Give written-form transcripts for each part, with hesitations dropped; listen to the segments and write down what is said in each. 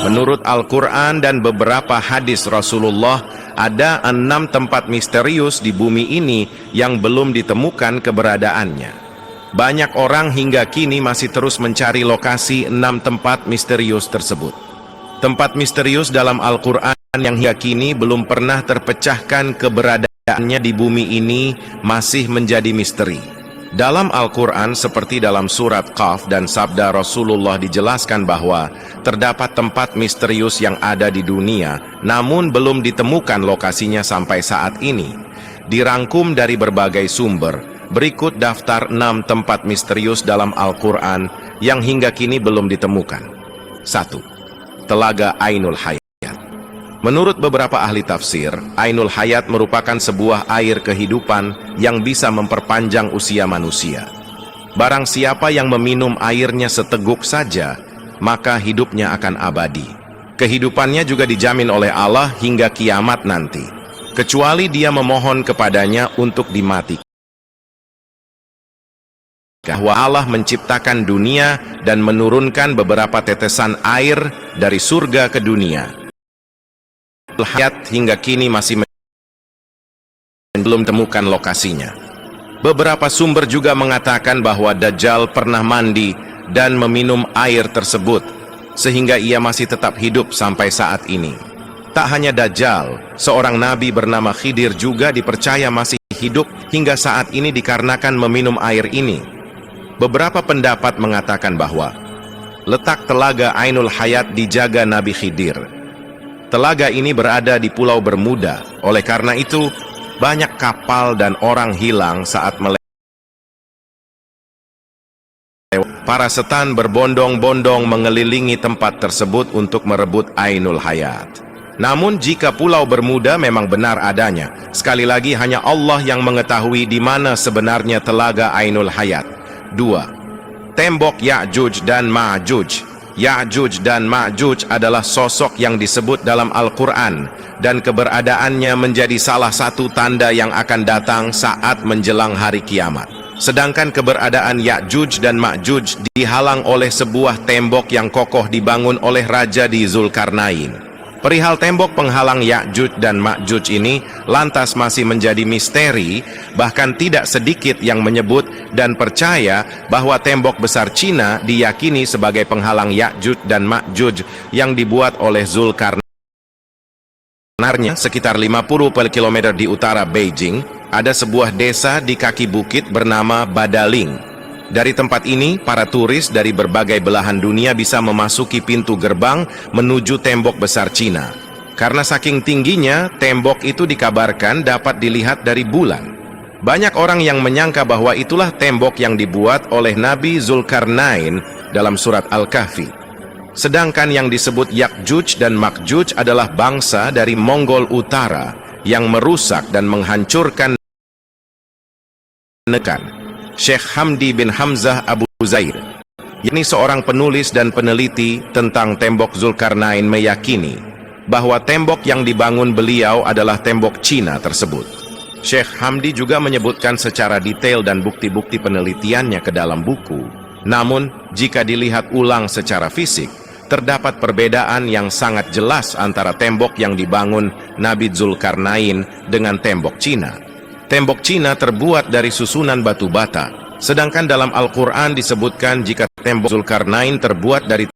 Menurut Al-Quran dan beberapa hadis Rasulullah, ada 6 tempat misterius di bumi ini yang belum ditemukan keberadaannya. Banyak orang hingga kini masih terus mencari lokasi 6 tempat misterius tersebut. Tempat misterius dalam Al-Quran yang hingga kini belum pernah terpecahkan keberadaannya di bumi ini masih menjadi misteri. Dalam Al-Quran seperti dalam surat Qaf dan sabda Rasulullah dijelaskan bahwa terdapat tempat misterius yang ada di dunia namun belum ditemukan lokasinya sampai saat ini. Dirangkum dari berbagai sumber, berikut daftar 6 tempat misterius dalam Al-Quran yang hingga kini belum ditemukan. 1. Telaga Ainul Hayat. Menurut beberapa ahli tafsir, Ainul Hayat merupakan sebuah air kehidupan yang bisa memperpanjang usia manusia. Barang siapa yang meminum airnya seteguk saja, maka hidupnya akan abadi. Kehidupannya juga dijamin oleh Allah hingga kiamat nanti, kecuali dia memohon kepadanya untuk dimatikan. Bahwa Allah menciptakan dunia dan menurunkan beberapa tetesan air dari surga ke dunia. Hayat hingga kini masih belum temukan lokasinya. Beberapa sumber juga mengatakan bahwa Dajjal pernah mandi dan meminum air tersebut, sehingga ia masih tetap hidup sampai saat ini. Tak hanya Dajjal, seorang nabi bernama Khidir juga dipercaya masih hidup hingga saat ini dikarenakan meminum air ini. Beberapa pendapat mengatakan bahwa letak telaga Ainul Hayat dijaga Nabi Khidir. Telaga ini berada di Pulau Bermuda, oleh karena itu banyak kapal dan orang hilang saat melewati. Para setan berbondong-bondong mengelilingi tempat tersebut untuk merebut Ainul Hayat. Namun jika Pulau Bermuda memang benar adanya, sekali lagi hanya Allah yang mengetahui di mana sebenarnya telaga Ainul Hayat. 2. Tembok Ya'juj dan Ma'juj. Ya'juj dan Ma'juj adalah sosok yang disebut dalam Al-Quran dan keberadaannya menjadi salah satu tanda yang akan datang saat menjelang hari kiamat. Sedangkan keberadaan Ya'juj dan Ma'juj dihalang oleh sebuah tembok yang kokoh dibangun oleh Raja di Zulkarnain. Perihal tembok penghalang Ya'juj dan Ma'juj ini lantas masih menjadi misteri, bahkan tidak sedikit yang menyebut dan percaya bahwa tembok besar Cina diyakini sebagai penghalang Ya'juj dan Ma'juj yang dibuat oleh Zulkarnain. Sekitar 50 km di utara Beijing, ada sebuah desa di kaki bukit bernama Badaling. Dari tempat ini, para turis dari berbagai belahan dunia bisa memasuki pintu gerbang menuju tembok besar Cina. Karena saking tingginya, tembok itu dikabarkan dapat dilihat dari bulan. Banyak orang yang menyangka bahwa itulah tembok yang dibuat oleh Nabi Zulkarnain dalam surat Al-Kahfi. Sedangkan yang disebut Ya'juj dan Ma'juj adalah bangsa dari Mongol Utara yang merusak dan menghancurkan negara. Syekh Hamdi bin Hamzah Abu Zair, yakni seorang penulis dan peneliti tentang tembok Zulkarnain, meyakini bahwa tembok yang dibangun beliau adalah tembok Cina tersebut. Syekh Hamdi juga menyebutkan secara detail dan bukti-bukti penelitiannya ke dalam buku. Namun, jika dilihat ulang secara fisik, terdapat perbedaan yang sangat jelas antara tembok yang dibangun Nabi Zulkarnain dengan tembok Cina. Tembok Cina terbuat dari susunan batu bata, sedangkan dalam Al-Quran disebutkan jika tembok Zulkarnain terbuat dari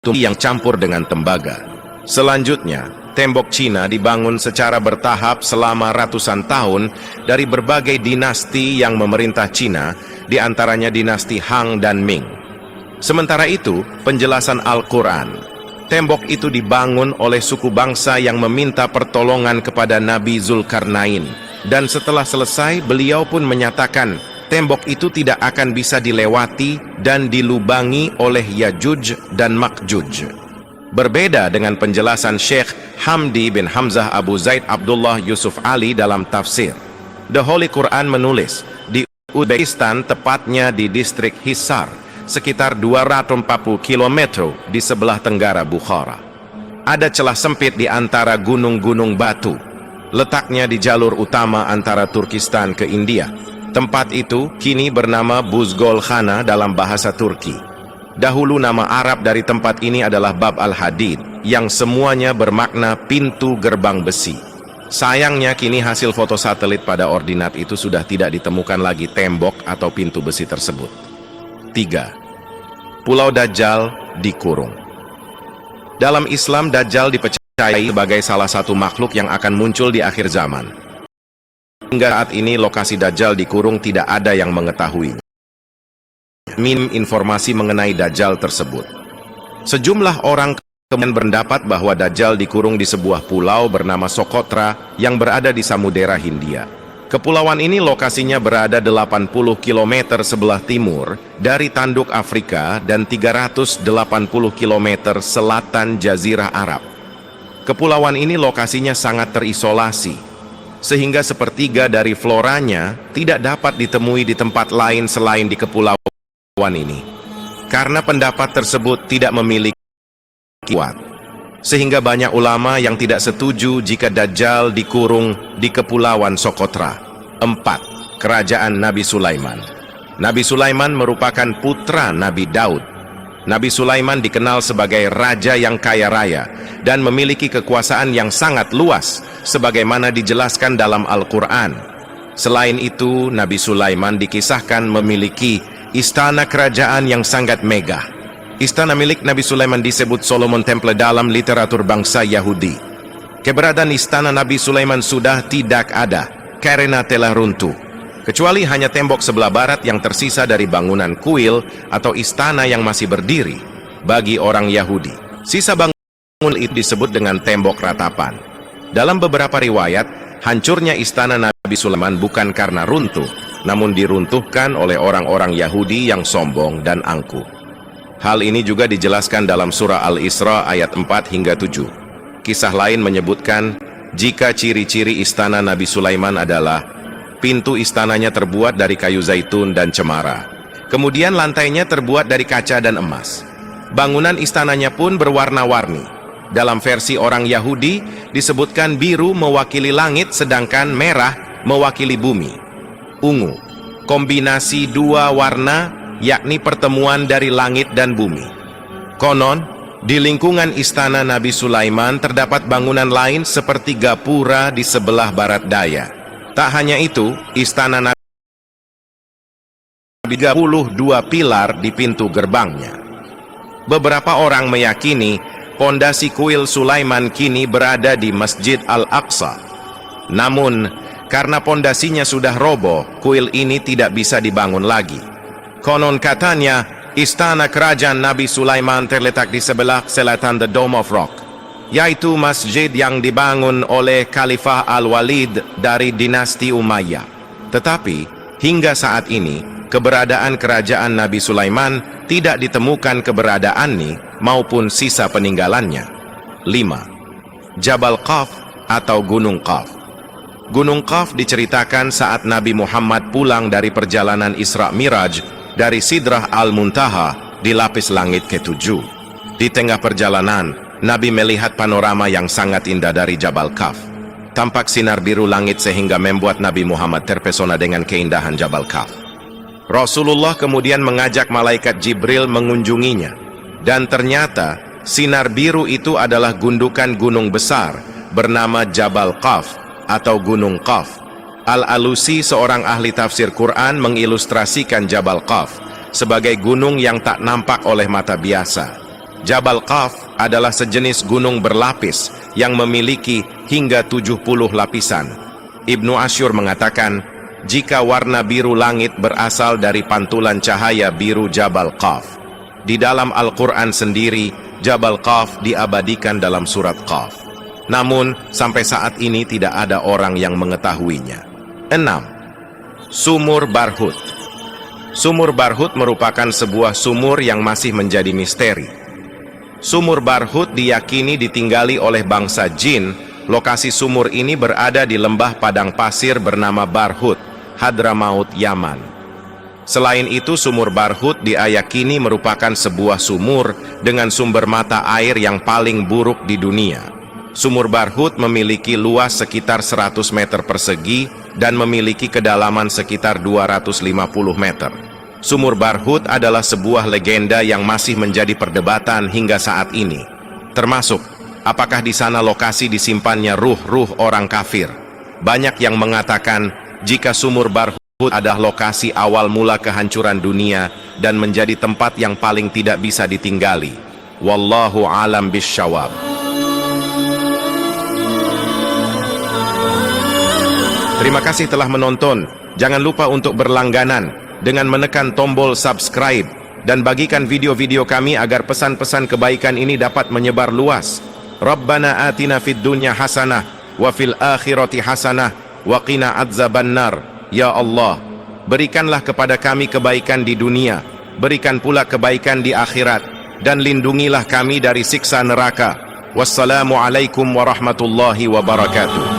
tumbuh yang campur dengan tembaga. Selanjutnya, tembok Cina dibangun secara bertahap selama ratusan tahun dari berbagai dinasti yang memerintah Cina, di antaranya dinasti Han dan Ming. Sementara itu, penjelasan Al-Quran, tembok itu dibangun oleh suku bangsa yang meminta pertolongan kepada Nabi Zulkarnain. Dan setelah selesai, beliau pun menyatakan tembok itu tidak akan bisa dilewati dan dilubangi oleh Ya'juj dan Ma'juj. Berbeda dengan penjelasan Syekh Hamdi bin Hamzah Abu Zaid Abdullah Yusuf Ali dalam tafsir. The Holy Quran menulis, di Uzbekistan, tepatnya di distrik Hisar, sekitar 240 km di sebelah tenggara Bukhara. Ada celah sempit di antara gunung-gunung batu. Letaknya di jalur utama antara Turkistan ke India. Tempat itu kini bernama Buzgol Khana dalam bahasa Turki. Dahulu nama Arab dari tempat ini adalah Bab al-Hadid, yang semuanya bermakna pintu gerbang besi. Sayangnya kini hasil foto satelit pada ordinat itu sudah tidak ditemukan lagi tembok atau pintu besi tersebut. 3. Pulau Dajjal dikurung. Dalam Islam, Dajjal dipercayai sebagai salah satu makhluk yang akan muncul di akhir zaman. Hingga saat ini lokasi Dajjal dikurung tidak ada yang mengetahuinya. Minim informasi mengenai Dajjal tersebut. Sejumlah orang kemudian berpendapat bahwa Dajjal dikurung di sebuah pulau bernama Socotra yang berada di Samudera Hindia. Kepulauan ini lokasinya berada 80 km sebelah timur dari tanduk Afrika dan 380 km selatan Jazirah Arab. Kepulauan ini lokasinya sangat terisolasi, sehingga sepertiga dari floranya tidak dapat ditemui di tempat lain selain di kepulauan ini. Karena pendapat tersebut tidak memiliki kuat, sehingga banyak ulama yang tidak setuju jika Dajjal dikurung di Kepulauan Socotra. 4. Kerajaan Nabi Sulaiman. Nabi Sulaiman merupakan putra Nabi Daud. Nabi Sulaiman dikenal sebagai raja yang kaya raya dan memiliki kekuasaan yang sangat luas, sebagaimana dijelaskan dalam Al-Quran. Selain itu, Nabi Sulaiman dikisahkan memiliki istana kerajaan yang sangat megah. Istana milik Nabi Sulaiman disebut Solomon Temple dalam literatur bangsa Yahudi. Keberadaan istana Nabi Sulaiman sudah tidak ada karena telah runtuh, kecuali hanya tembok sebelah barat yang tersisa dari bangunan kuil atau istana yang masih berdiri. Bagi orang Yahudi, sisa bangunan itu disebut dengan tembok ratapan. Dalam beberapa riwayat, hancurnya istana Nabi Sulaiman bukan karena runtuh, namun diruntuhkan oleh orang-orang Yahudi yang sombong dan angkuh. Hal ini juga dijelaskan dalam surah Al-Isra ayat 4 hingga 7. Kisah lain menyebutkan jika ciri-ciri istana Nabi Sulaiman adalah pintu istananya terbuat dari kayu zaitun dan cemara. Kemudian lantainya terbuat dari kaca dan emas. Bangunan istananya pun berwarna-warni. Dalam versi orang Yahudi disebutkan biru mewakili langit sedangkan merah mewakili bumi. Ungu, kombinasi dua warna, yakni pertemuan dari langit dan bumi. Konon, di lingkungan istana Nabi Sulaiman terdapat bangunan lain seperti gapura di sebelah barat daya. Tak hanya itu, istana Nabi 32 pilar di pintu gerbangnya. Beberapa orang meyakini pondasi kuil Sulaiman kini berada di Masjid Al-Aqsa. Namun, karena pondasinya sudah roboh, kuil ini tidak bisa dibangun lagi. Konon katanya, istana kerajaan Nabi Sulaiman terletak di sebelah selatan The Dome of Rock, yaitu masjid yang dibangun oleh Khalifah Al-Walid dari dinasti Umayyah. Tetapi, hingga saat ini, keberadaan kerajaan Nabi Sulaiman tidak ditemukan keberadaannya maupun sisa peninggalannya. 5. Jabal Qaf atau Gunung Qaf. Gunung Qaf diceritakan saat Nabi Muhammad pulang dari perjalanan Isra Miraj dari Sidrah Al-Muntaha di lapis langit ke-7. Di tengah perjalanan, Nabi melihat panorama yang sangat indah dari Jabal Qaf. Tampak sinar biru langit sehingga membuat Nabi Muhammad terpesona dengan keindahan Jabal Qaf. Rasulullah kemudian mengajak malaikat Jibril mengunjunginya. Dan ternyata sinar biru itu adalah gundukan gunung besar bernama Jabal Qaf atau Gunung Qaf. Al-Alusi, seorang ahli tafsir Quran, mengilustrasikan Jabal Qaf sebagai gunung yang tak nampak oleh mata biasa. Jabal Qaf adalah sejenis gunung berlapis yang memiliki hingga 70 lapisan. Ibnu Asyur mengatakan, jika warna biru langit berasal dari pantulan cahaya biru Jabal Qaf. Di dalam Al-Quran sendiri, Jabal Qaf diabadikan dalam surat Qaf. Namun, sampai saat ini tidak ada orang yang mengetahuinya. 6. Sumur Barhut. Sumur Barhut merupakan sebuah sumur yang masih menjadi misteri. Sumur Barhut diyakini ditinggali oleh bangsa jin. Lokasi sumur ini berada di lembah padang pasir bernama Barhut, Hadramaut, Yaman. Selain itu, sumur Barhut diyakini merupakan sebuah sumur dengan sumber mata air yang paling buruk di dunia. Sumur Barhut memiliki luas sekitar 100 meter persegi dan memiliki kedalaman sekitar 250 meter. Sumur Barhut adalah sebuah legenda yang masih menjadi perdebatan hingga saat ini. Termasuk, apakah di sana lokasi disimpannya ruh-ruh orang kafir? Banyak yang mengatakan, jika sumur Barhut adalah lokasi awal mula kehancuran dunia dan menjadi tempat yang paling tidak bisa ditinggali. Wallahu alam bisyawab. Terima kasih telah menonton. Jangan lupa untuk berlangganan dengan menekan tombol subscribe dan bagikan video-video kami agar pesan-pesan kebaikan ini dapat menyebar luas. Rabbana atina fid dunya hasanah wa fil akhirati hasanah wa qina adzabannar. Ya Allah, berikanlah kepada kami kebaikan di dunia, berikan pula kebaikan di akhirat, dan lindungilah kami dari siksa neraka. Wassalamualaikum warahmatullahi wabarakatuh.